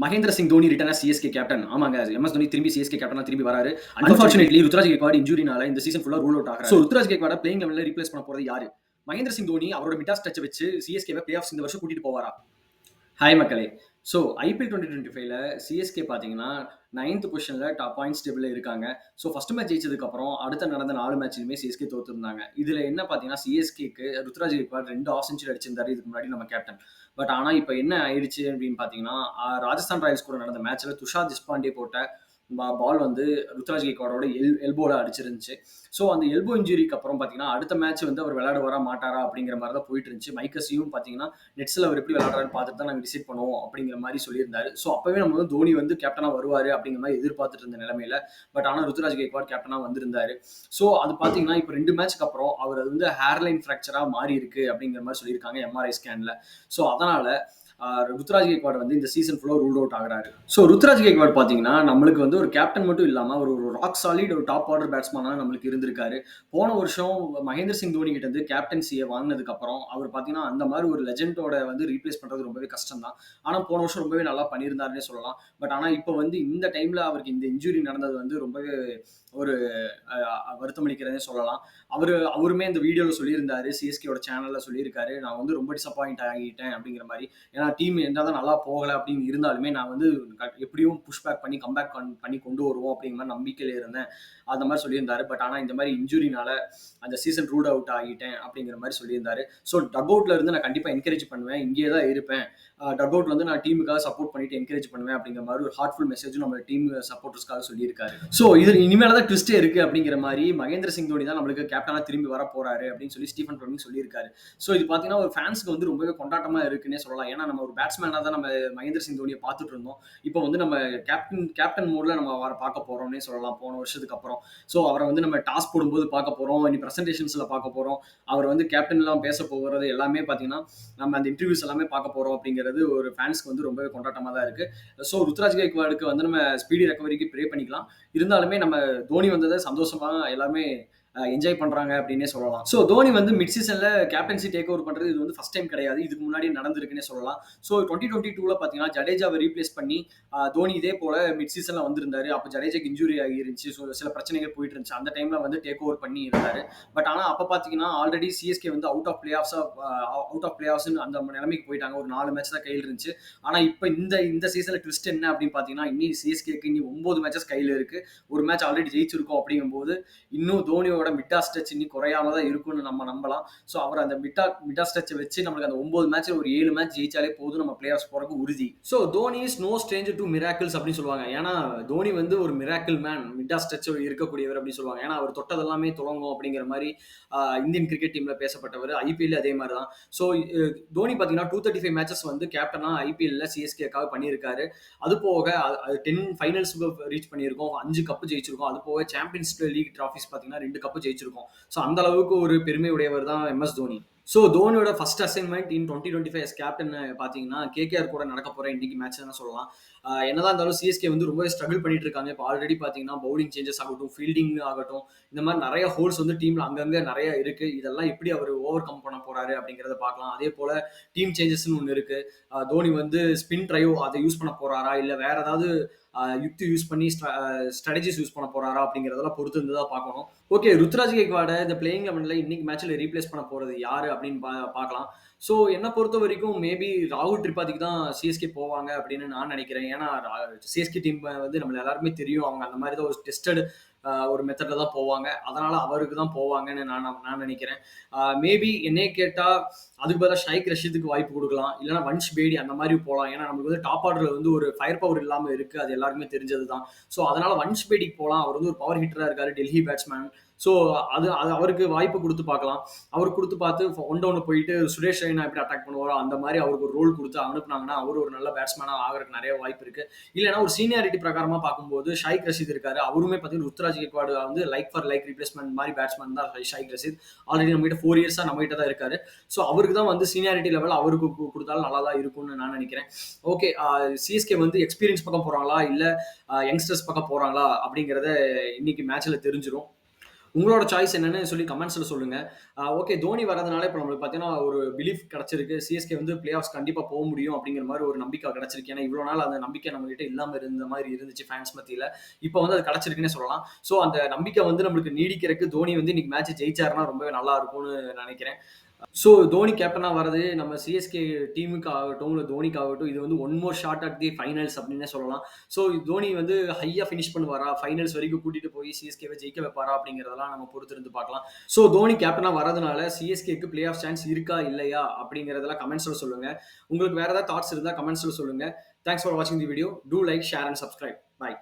Mahendra Singh Dhoni return as CSK captain. ஆமாங்க, MS Dhoni திரும்பி CSK கேப்டனா திரும்பி வராரு. அன்பார்ச்சுனேட்லி ருத்ராஜ் கெய்க்வாட் இன்ஜூரினால இந்த சீசன் ஃபுல்லா ரூல் அவுட் ஆகுறாரு. ஸோ ருத்ராஜ் கெய்க்வாட பிளேயிங் லெவல்ல ரீப்ளேஸ் பண்ண போறது யாரு? மகேந்திர சிங் தோனி அவரோட மிட்டாஸ் டச் வச்சு சிஎஸ்கேவை பிளே ஆஃப்ஸ் இந்த வருஷம் கூட்டிட்டு போவாரா? ஹாய் மக்களே. ஸோ ஐபிஎல் 2025ல சிஎஸ்கே பார்த்தீங்கன்னா 9th பொசிஷனில் டாப் பாயிண்ட்ஸ் டேபிளில் இருக்காங்க. ஸோ ஃபர்ஸ்ட் மேட்ச் ஜெயிச்சதுக்கப்புறம் அடுத்த நடந்த 4 மேட்ச்லையுமே சிஎஸ்கே தோத்துருந்தாங்க. இதில் என்ன பார்த்தீங்கன்னா சிஎஸ்கேக்கு ருத்ராஜ் கெய்க்வாட் 2 ஆஃப் செஞ்சுரி அடிச்சிருந்தாரு இதுக்கு முன்னாடி நம்ம கேப்டன். பட் ஆனால் இப்போ என்ன ஆயிடுச்சு அப்படின்னு பார்த்தீங்கன்னா ராஜஸ்தான் ராயல்ஸ் கூட நடந்த மேட்ச்சில் துஷார் திஷ்பாண்டே போட்ட பால் வந்து ருத்ராஜ் கெய்க்வாடோட எல்போல அடிச்சிருந்துச்சு. ஸோ அந்த எல்போ இன்ஜுரிக்கு அப்புறம் பார்த்தீங்கன்னா அடுத்த மேட்ச் வந்து அவர் விளையாடுவாரா மாட்டாரா அப்படிங்கிற மாதிரி தான் போயிட்டு இருந்துச்சு. மைக்கஸையும் பார்த்தீங்கன்னா நெட்ஸில் அவர் எப்படி விளையாடுறான்னு பார்த்துட்டு தான் நாங்கள் டிசைட் பண்ணுவோம் அப்படிங்கிற மாதிரி சொல்லியிருந்தாரு. ஸோ அப்பவே நம்ம வந்து தோனி வந்து கேப்டனாக வருவார் அப்படிங்கிற மாதிரி எதிர்பார்த்துட்டு இருந்த நிலைமையில பட் ஆனால் ருத்ராஜ் கெய்க்வாட் கேப்டனாக வந்திருந்தாரு. ஸோ அது பார்த்தீங்கன்னா இப்போ 2 மேட்ச்க்கு அப்புறம் அவர் வந்து ஹேர்லைன் ஃப்ராக்சராக மாறி இருக்கு அப்படிங்கிற மாதிரி சொல்லியிருக்காங்க எம்ஆர்ஐ ஸ்கேனில். ஸோ அதனால ருத்ராஜ் கெய்க்வாட் வந்து இந்த சீசன் ஃபுல்லாக ரூல் அவுட் ஆகுறாரு. ஸோ ருத்ராஜ் கெய்க்வாட் பார்த்தீங்கன்னா நம்மளுக்கு வந்து ஒரு கேப்டன் மட்டும் இல்லாமல் அவர் ஒரு ராக் சாலிட் ஒரு டாப் ஆர்டர் பேட்ஸ்மேனாக நம்மளுக்கு இருந்திருக்காரு. போன வருஷம் மகேந்திர சிங் தோனி கிட்ட இருந்து கேப்டன்சியை வாங்கினதுக்கு அப்புறம் அவர் பார்த்தீங்கன்னா அந்த மாதிரி ஒரு லெஜெண்டோட வந்து ரீப்ளேஸ் பண்ணுறது ரொம்பவே கஷ்டம் தான். ஆனால் போன வருஷம் ரொம்பவே நல்லா பண்ணியிருந்தாருன்னே சொல்லலாம். பட் ஆனால் இப்போ வந்து இந்த டைமில் அவருக்கு இந்த இன்ஜுரி நடந்தது வந்து ரொம்பவே ஒரு வருத்தம் அளிக்கிறதே சொல்லலாம். அவருமே இந்த வீடியோவில் சொல்லியிருந்தாரு, சிஎஸ்கேயோட சேனலில் சொல்லியிருக்காரு, நான் வந்து ரொம்ப டிசப்பாயிண்ட் ஆகிட்டேன் அப்படிங்கிற மாதிரி. ஏன்னா டீம் என்னதான் நல்லா போகலை அப்படின்னு இருந்தாலுமே நான் வந்து எப்படியும் புஷ் பேக் பண்ணி கம்பேக் பண்ணி கொண்டு வருவோம் அப்படிங்கிற மாதிரி நம்பிக்கையில் இருந்தேன் அந்த மாதிரி சொல்லியிருந்தாரு. பட் ஆனால் இந்த மாதிரி இன்ஜுரினால அந்த சீசன் ரூல் அவுட் ஆகிட்டேன் அப்படிங்கிற மாதிரி சொல்லியிருந்தாரு. ஸோ டக் அவுட்ல இருந்து நான் கண்டிப்பாக என்கரேஜ் பண்ணுவேன், இங்கேயே தான் இருப்பேன், டக் அவுட்ல வந்து நான் டீமுக்காக சப்போர்ட் பண்ணிட்டு என்கரேஜ் பண்ணுவேன் அப்படிங்கிற மாதிரி ஒரு ஹார்ட்ஃபுல் மெசேஜும் நம்ம டீம் சப்போர்ட்டர்ஸ்க்காக சொல்லியிருக்காரு. ஸோ இது இனிமேல தான் ட்விஸ்டே இருக்கு அப்படிங்கிற மாதிரி மகேந்திர சிங் தோனி தான் நம்மளுக்கு கேப்டனா திரும்பி வர போறாரு அப்படின்னு சொல்லி ஸ்டீஃபன் ஃபிளமிங் சொல்லியிருக்காரு. ஸோ இது பார்த்தீங்கன்னா ஒரு ஃபேன்ஸ்க்கு வந்து ரொம்பவே கொண்டாட்டமா இருக்குன்னே சொல்லலாம். ஏன்னா நம்ம ஒரு பேட்ஸ்மேனாக தான் நம்ம மகேந்திர சிங் தோனியை பார்த்துட்டு இருந்தோம். இப்போ வந்து நம்ம கேப்டன் மோட்ல நம்ம வர பார்க்க போறோம்னே சொல்லலாம் போன வருஷத்துக்கு அப்புறம். ஸோ அவரை வந்து நம்ம டாஸ் போடும்போது பார்க்க போறோம், இனி பிரசன்டேஷன்ஸ்ல பார்க்க போறோம், அவர் வந்து கேப்டன் எல்லாம் பேச போகிறது எல்லாமே பார்த்தீங்கன்னா நம்ம அந்த இன்டர்வியூஸ் எல்லாமே பார்க்க போறோம் அப்படிங்கிறது ஒரு ஃபேன்ஸ்க்கு வந்து ரொம்பவே கொண்டாட்டமா தான் இருக்கு. ஸோ ருத்ராஜ் கெய்க்வாடுக்கு வந்து நம்ம ஸ்பீடி ரெக்கவரிக்கு ப்ரே பண்ணிக்கலாம். இருந்தாலுமே நம்ம தோனி வந்ததை சந்தோஷமா எல்லாருமே என்ஜாய் பண்றாங்க அப்படின்னே சொல்லலாம். ஸோ தோனி வந்து மிட் சீசன்ல கேப்டன்சி டேக் ஓவர் பண்றது இது வந்து ஃபர்ஸ்ட் டைம் கிடையாது, இதுக்கு முன்னாடி நடந்திருக்குன்னே சொல்லலாம். ஸோ 2022ல பார்த்தீங்கன்னா ஜடேஜாவை ரீப்ளேஸ் பண்ணி தோனி இதே போல மிட் சீசன்ல வந்திருந்தாரு. அப்போ ஜடேஜாக்கு இன்ஜுரி ஆகிருந்துச்சு, ஸோ சில பிரச்சனைகள் போயிட்டு இருந்துச்சு. அந்த டைம்ல வந்து டேக் ஓவர் பண்ணி இருந்தாரு. பட் ஆனால் அப்போ பார்த்தீங்கன்னா ஆல்ரெடி சிஎஸ்கே வந்து அவுட் ஆஃப் பிளே ஆஃப்ஸ் அந்த நிலைமைக்கு போயிட்டாங்க. ஒரு 4 மேட்ச் தான் கையில் இருந்துச்சு. ஆனால் இப்போ இந்த சீசன்ல ட்விஸ்ட் என்ன அப்படின்னு பார்த்தீங்கன்னா இன்னி சிஎஸ்கேக்கு இன்னி 9 மேட்சஸ் கையில் இருக்கு. ஒரு மேட்ச் ஆல்ரெடி ஜெயிச்சிருக்கோம் அப்படிங்கும்போது இன்னும் தோனியோட மிட்டாஸ் டச் இன்னும் குறையாம தான் இருக்கும்னு நம்ம நம்பலாம். ஸோ அவர் அந்த மிட்டாஸ் டச்சை வச்சு நம்மளுக்கு அந்த 9 மேட்ச்ல ஒரு 7 மேட்ச் ஜெயிச்சாலே போதும், நம்ம பிளே ஆஃப்ஸ் போறதுக்கு உறுதி. So Dhoni is no stranger to miracles அப்படின்னு சொல்லுவாங்க. ஏன்னா தோனி வந்து ஒரு மிராக்கிள் மேன், மிட்டாஸ் டச் இருக்கக்கூடியவர் அப்படின்னு சொல்லுவாங்க. ஏன்னா அவர் தொட்டதெல்லாமே தொடங்கும் அப்படிங்கிற மாதிரி இந்தியன் கிரிக்கெட் டீம்ல பேசப்பட்டவர். ஐபிஎல் அதே மாதிரி தான். ஸோ தோனி பார்த்தீங்கன்னா 235 மேட்சஸ் வந்து கேப்டனா ஐபிஎல்ல சிஎஸ்கேக்காக பண்ணியிருக்காரு. அது போக 10 ஃபைனல்ஸுக்கு ரீச் பண்ணியிருக்கோம், 5 கப்பு ஜெயிச்சிருக்கோம். அது போக சாம்பியன்ஸ் லீக் டிராஃபிஸ் பார்த்தீங்கன்னா 2 கப்பு ஜெயிச்சிருக்கோம். ஸோ அந்த அளவுக்கு ஒரு பெருமை உடையவர் தான் எம்எஸ் தோனி. ஸோ தோனியோட first assignment in 2025 as captain பார்த்தீங்கன்னா கேகேஆர் கூட நடக்க போற இன்னைக்கு மேட்ச் தான் சொல்லலாம். என்னதான் இருந்தாலும் சிஎஸ்கே வந்து ரொம்பவே ஸ்ட்ரகிள் பண்ணிட்டு இருக்காங்க. இப்போ ஆல்ரெடி பார்த்தீங்கன்னா பவுலிங் சேஞ்சஸ் ஆகட்டும், ஃபீல்டிங் ஆகட்டும், இந்த மாதிரி நிறைய ஹோல்ஸ் வந்து டீம்ல அங்கங்க நிறைய இருக்கு. இதெல்லாம் எப்படி அவர் ஓவர் கம் பண்ண போறாரு அப்படிங்கிறத பார்க்கலாம். அதே போல டீம் சேஞ்சஸ்ன்னு ஒன்று இருக்கு. தோனி வந்து ஸ்பின் ட்ரைவ் அதை யூஸ் பண்ண போறாரா, இல்லை வேற ஏதாவது யுக்தி யூஸ் பண்ணி ஸ்ட்ராட்டஜிஸ் யூஸ் பண்ண போறாரா அப்படிங்கிறதெல்லாம் பொறுத்து இருந்து தான் பார்க்கணும். ஓகே, ருத்ராஜ் கெய்க்வாட இந்த பிளேயிங் லெவன்ல இன்னைக்கு மேட்ச்ல ரீப்ளேஸ் பண்ண போறது யாரு அப்படின்னு பார்க்கலாம். ஸோ என்னை பொறுத்த வரைக்கும் மேபி ராகுல் திரிபாதிக்கு தான் சிஎஸ்கே போவாங்க அப்படின்னு நான் நினைக்கிறேன். ஏன்னா சிஎஸ்கே டீம் வந்து நம்மள எல்லாருமே தெரியும், அவங்க அந்த மாதிரி தான் ஒரு டெஸ்டட் ஒரு மெத்தட்ல தான் போவாங்க. அதனால அவருக்கு தான் போவாங்கன்னு நான் நினைக்கிறேன். மேபி என்னைய கேட்டா அதுக்கு பதிலாக ஷைக் ரஷீதுக்கு வாய்ப்பு கொடுக்கலாம், இல்லைன்னா வன்ஷ் பேடி அந்த மாதிரி போகலாம். ஏன்னா நமக்கு வந்து டாப் ஆர்டர்ல வந்து ஒரு ஃபயர் பவர் இல்லாமல் இருக்கு, அது எல்லாருக்குமே தெரிஞ்சது தான். ஸோ அதனால வன்ஷ் பேடிக்கு போகலாம். அவர் வந்து ஒரு பவர் ஹிட்டரா இருக்காரு, டெல்லி பேட்ஸ்மேன். ஸோ அது அவருக்கு வாய்ப்பு கொடுத்து பார்க்கலாம். அவர் கொடுத்து பார்த்து ஒன் டவுன் போயிட்டு சுரேஷ் ரெய்னா எப்படி அட்டாக் பண்ணுவாரோ அந்த மாதிரி அவருக்கு ஒரு ரோல் கொடுத்து அனுப்புனாங்கன்னா அவர் ஒரு நல்ல பேட்ஸ்மேனாக ஆகிறதுக்கு நிறைய வாய்ப்பு இருக்கு. இல்லைன்னா ஒரு சீனியாரிட்டி பிரகாரமா பார்க்கும்போது ஷைக் ரஷீத் இருக்காரு, அவருமே பார்த்தீங்கன்னா ருத்ராஜ் கெய்க்வாட் வந்து லைக் ஃபார் லைக் ரீப்ளேஸ்மெண்ட் மாதிரி பேட்ஸ்மேன் தான் ஷைக் ரஷீத். ஆல்ரெடி நம்ம கிட்ட 4 இயர்ஸா நம்ம கிட்ட தான் இருக்காரு. ஸோ அவருக்கு தான் வந்து சீனியாரிட்டி லெவல் அவருக்கு கொடுத்தாலும் நல்லா தான் இருக்கும்னு நான் நினைக்கிறேன். ஓகே, சிஎஸ்கே வந்து எக்ஸ்பீரியன்ஸ் பக்கம் போறாங்களா இல்லை யங்ஸ்டர்ஸ் பக்கம் போறாங்களா அப்படிங்கிறத இன்னைக்கு மேட்ச்ல தெரிஞ்சிடும். உங்களோட சாய்ஸ் என்னன்னு சொல்லி கமெண்ட்ஸ்ல சொல்லுங்க. ஓகே தோனி வரதுனால இப்ப நம்மளுக்கு பார்த்தீங்கன்னா, ஒரு பிலீஃப் கிடைச்சிருக்கு. சிஎஸ்கே வந்து பிளே ஆஃப்ஸ் கண்டிப்பா போ முடியும் அப்படிங்கிற மாரி ஒரு நம்பிக்கை கிடைச்சிருக்கு. ஏன்னா, இவ்வளோ நாள் அந்த நம்பிக்கை நம்மகிட்ட இல்லாம இருந்த மாரி இருந்துச்சு ஃபேன்ஸ் மத்தியில. இப்ப வந்து அது கிடைச்சிருக்குன்னே சொல்லலாம். ஸோ அந்த நம்பிக்கை வந்து நம்மளுக்கு நீடிக்கிறதுக்கு தோனி வந்து இன்னைக்கு மேட்ச் ஜெயிச்சாருன்னா ரொம்பவே நல்லா இருக்கும்னு நினைக்கிறேன். ஸோ தோனி கேப்டனா வரது நம்ம சிஎஸ்கே டீமுக்கு ஆகட்டும், இல்ல தோனிக்காகட்டும், இது வந்து one more shot at the finals அப்டின்னே சொல்லலாம். ஸோ தோனி வந்து ஹையா ஃபினிஷ் பண்ணுவாரா? ஃபைனல்ஸ் வரைக்கும் கூட்டிட்டு போய் சிஎஸ்கேவ ஜெயிக்க வைப்பாரா? அப்படிங்கிறதெல்லாம் நம்ம பொறுத்திருந்து பார்க்கலாம். ஸோ தோனி கேப்டனா வரதுனால சிஎஸ்கேக்கு பிளே ஆஃப் சான்ஸ் இருக்கா? இல்லையா? அப்படிங்கிறதெல்லாம் கமெண்ட்ஸ்ல சொல்லுங்க. உங்களுக்கு வேற ஏதாவது தாட்ஸ் இருந்தா கமெண்ட்ஸ்ல சொல்லுங்க. தேங்க்ஸ் ஃபார் வாட்சிங் the video. Do like, share and subscribe. By.